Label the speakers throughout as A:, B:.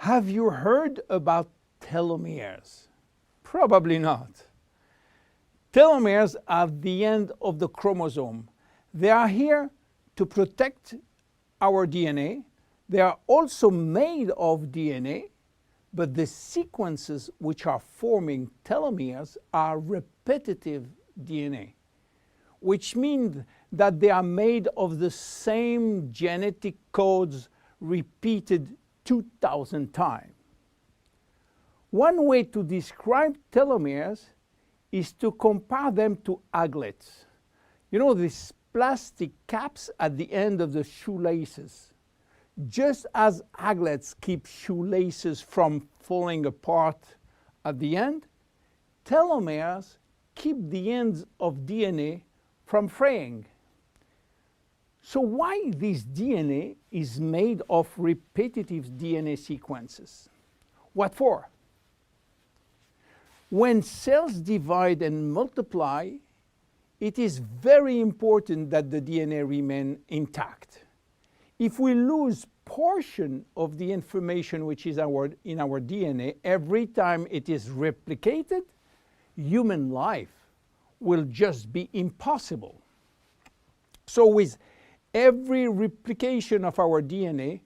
A: Have you heard about telomeres? Probably not. Telomeres are the end of the chromosome. They are here to protect our DNA. They are also made of DNA, but the sequences which are forming telomeres are repetitive DNA, which means that they are made of the same genetic codes repeated 2,000 times. One way to describe telomeres is to compare them to aglets. You know, these plastic caps at the end of the shoelaces. Just as aglets keep shoelaces from falling apart at the end, telomeres keep the ends of DNA from fraying. So why this DNA is made of repetitive DNA sequences? What for? When cells divide and multiply, it is very important that the DNA remain intact. If we lose portion of the information which is in our DNA every time it is replicated, human life will just be impossible. So with every replication of our DNA,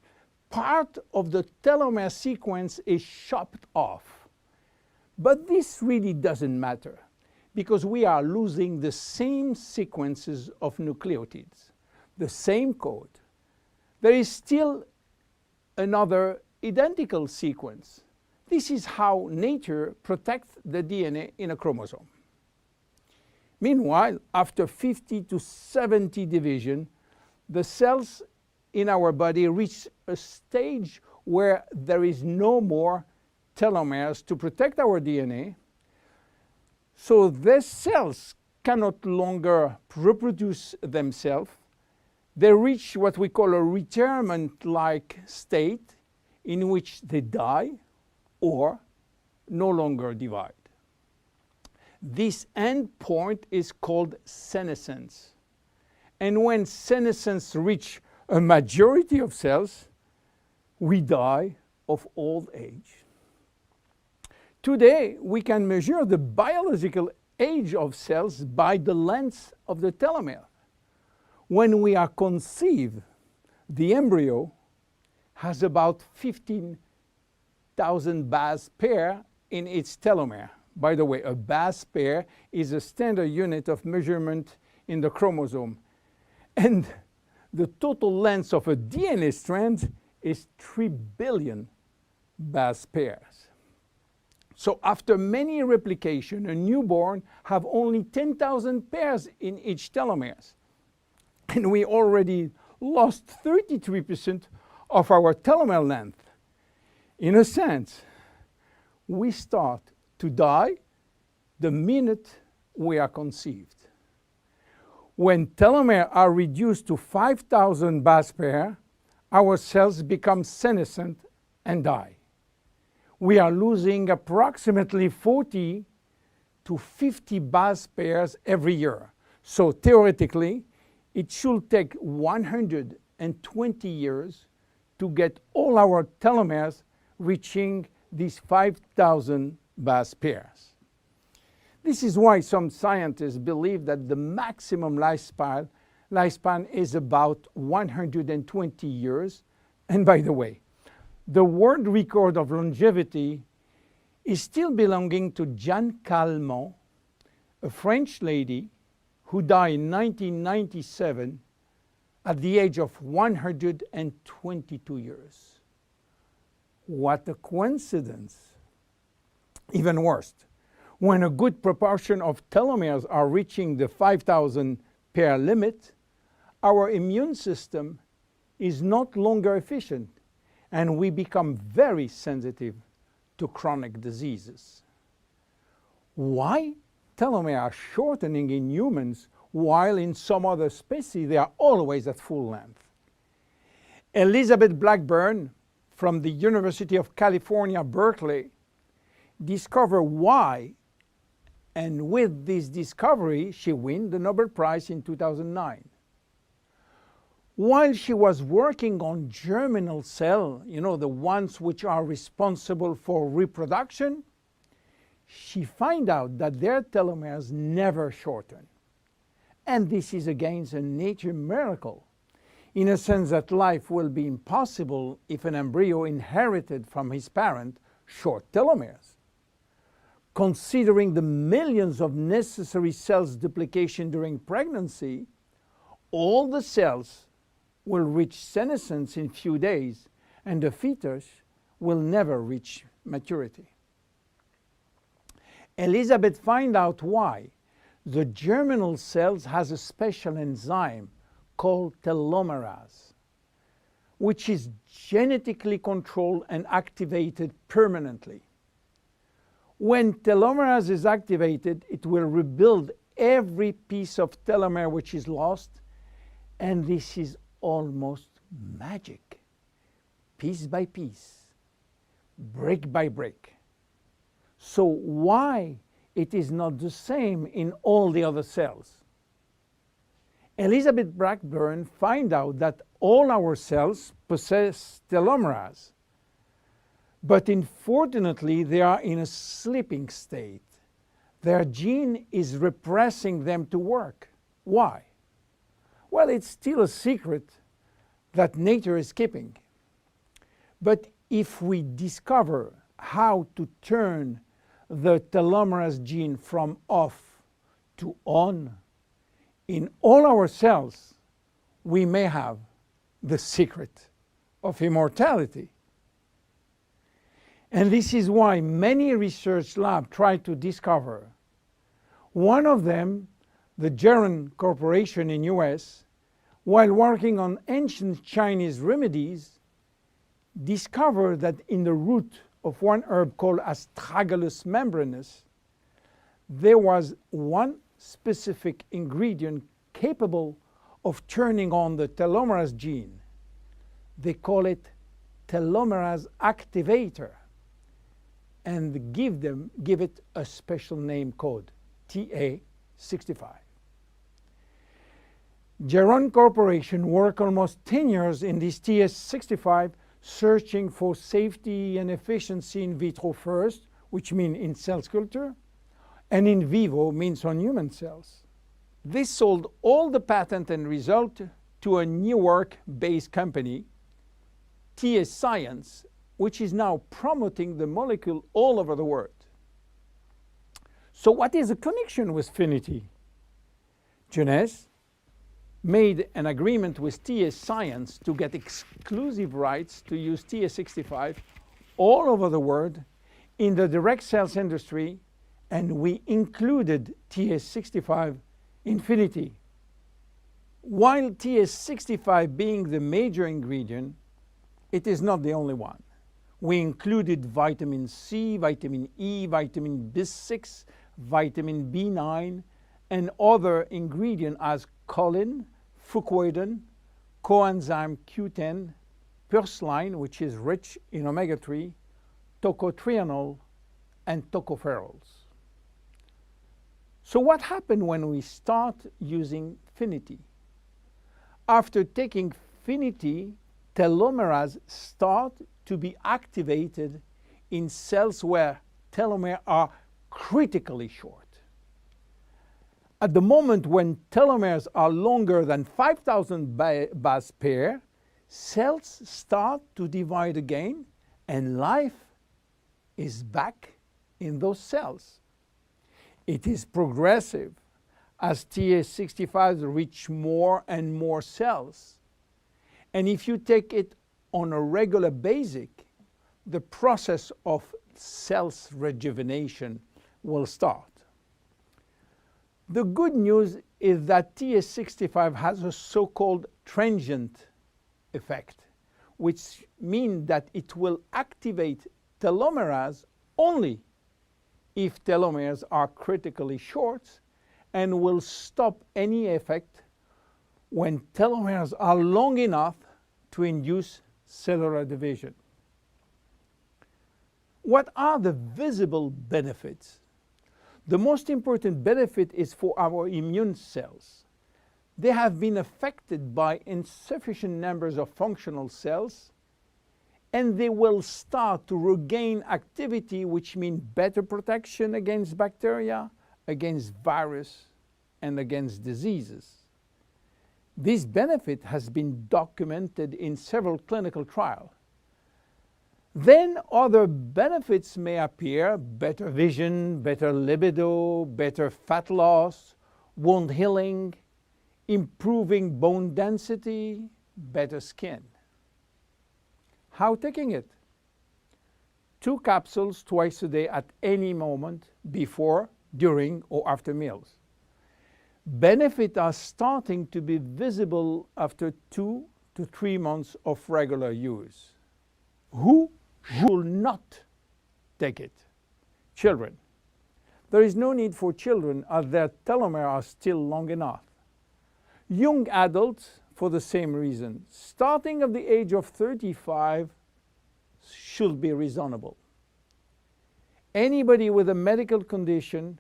A: part of the telomere sequence is chopped off. But this really doesn't matter because we are losing the same sequences of nucleotides, the same code. There is still another identical sequence. This is how nature protects the DNA in a chromosome. Meanwhile, after 50 to 70 division, the cells in our body reach a stage where there is no more telomeres to protect our DNA. So these cells cannot longer reproduce themselves. They reach what we call a retirement-like state in which they die or no longer divide. This end point is called senescence. And when senescence reaches a majority of cells, we die of old age. Today, we can measure the biological age of cells by the length of the telomere. When we are conceived, the embryo has about 15,000 base pair in its telomere. By the way, a base pair is a standard unit of measurement in the chromosome. And the total length of a DNA strand is 3 billion base pairs. So after many replication, a newborn have only 10,000 pairs in each telomeres. And we already lost 33% of our telomere length. In a sense, we start to die the minute we are conceived. When telomeres are reduced to 5,000 base pairs, our cells become senescent and die. We are losing approximately 40 to 50 base pairs every year. So theoretically, it should take 120 years to get all our telomeres reaching these 5,000 base pairs. This is why some scientists believe that the maximum lifespan is about 120 years. And by the way, the world record of longevity is still belonging to Jeanne Calment, a French lady who died in 1997 at the age of 122 years. What a coincidence! Even worse, when a good proportion of telomeres are reaching the 5,000 pair limit, our immune system is not longer efficient and we become very sensitive to chronic diseases. Why telomeres are shortening in humans while in some other species they are always at full length? Elizabeth Blackburn from the University of California, Berkeley, discovered why, and with this discovery she won the Nobel Prize in 2009. While she was working on germinal cell, the ones which are responsible for reproduction, she found out that their telomeres never shorten. And this is again a nature miracle, in a sense that life will be impossible if an embryo inherited from his parent short telomeres. Considering the millions of necessary cells duplication during pregnancy, all the cells will reach senescence in few days, and the fetus will never reach maturity. Elizabeth found out why. The germinal cells has a special enzyme called telomerase, which is genetically controlled and activated permanently. When telomerase is activated, it will rebuild every piece of telomere which is lost, and this is almost magic, piece by piece, brick by brick. So why it is not the same in all the other cells? Elizabeth Blackburn found out that all our cells possess telomerase, but unfortunately they are in a sleeping state. Their gene is repressing them to work. Why? Well, it's still a secret that nature is keeping. But if we discover how to turn the telomerase gene from off to on in all our cells, we may have the secret of immortality. And this is why many research labs try to discover. One of them, the Geron Corporation in US, while working on ancient Chinese remedies, discovered that in the root of one herb called Astragalus membranus, there was one specific ingredient capable of turning on the telomerase gene. They call it telomerase activator, and give it a special name code, TA65. Geron Corporation worked almost 10 years in this TS65, searching for safety and efficiency in vitro first, which means in cell culture, and in vivo means on human cells. This sold all the patent and result to a New York-based company, TS Science, which is now promoting the molecule all over the world. So what is the connection with Finiti Jeunesse made an agreement with TS Science to get exclusive rights to use TS65 all over the world in the direct sales industry, and we included TS65 in Finiti. While TS65 being the major ingredient, it is not the only one. We included vitamin C, vitamin E, vitamin B6, vitamin B9, and other ingredients as choline, fucoidan, coenzyme Q10, Purslane, which is rich in omega-3, tocotrienol, and tocopherols. So what happened when we start using Finiti? After taking Finiti, telomerase start to be activated in cells where telomeres are critically short. At the moment when telomeres are longer than 5,000 base pair, cells start to divide again, and life is back in those cells. It is progressive as TS65 reach more and more cells. And if you take it on a regular basis, the process of cells rejuvenation will start. The good news is that TS65 has a so-called transient effect, which means that it will activate telomerase only if telomeres are critically short, and will stop any effect when telomeres are long enough to induce cellular division. What are the visible benefits? The most important benefit is for our immune cells. they have been affected by insufficient numbers of functional cells, and they will start to regain activity, which means better protection against bacteria, against virus, and against diseases. This benefit has been documented in several clinical trials. Then other benefits may appear: better vision, better libido, better fat loss, wound healing, improving bone density, better skin. How taking it? 2 capsules twice a day at any moment, before, during, or after meals. Benefits are starting to be visible after 2 to 3 months of regular use. Who should not take it? Children. There is no need for children, as their telomeres are still long enough. Young adults, for the same reason, starting at the age of 35, should be reasonable. Anybody with a medical condition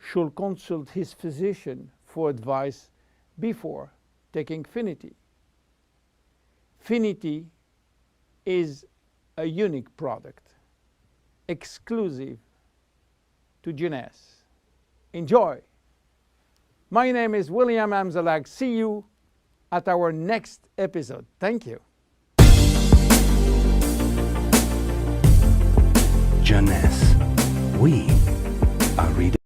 A: should consult his physician for advice before taking Finiti. Finiti is a unique product, exclusive to Jeunesse. Enjoy! My name is William Amzalag. See you at our next episode. Thank you.
B: Jeunesse. We are reading.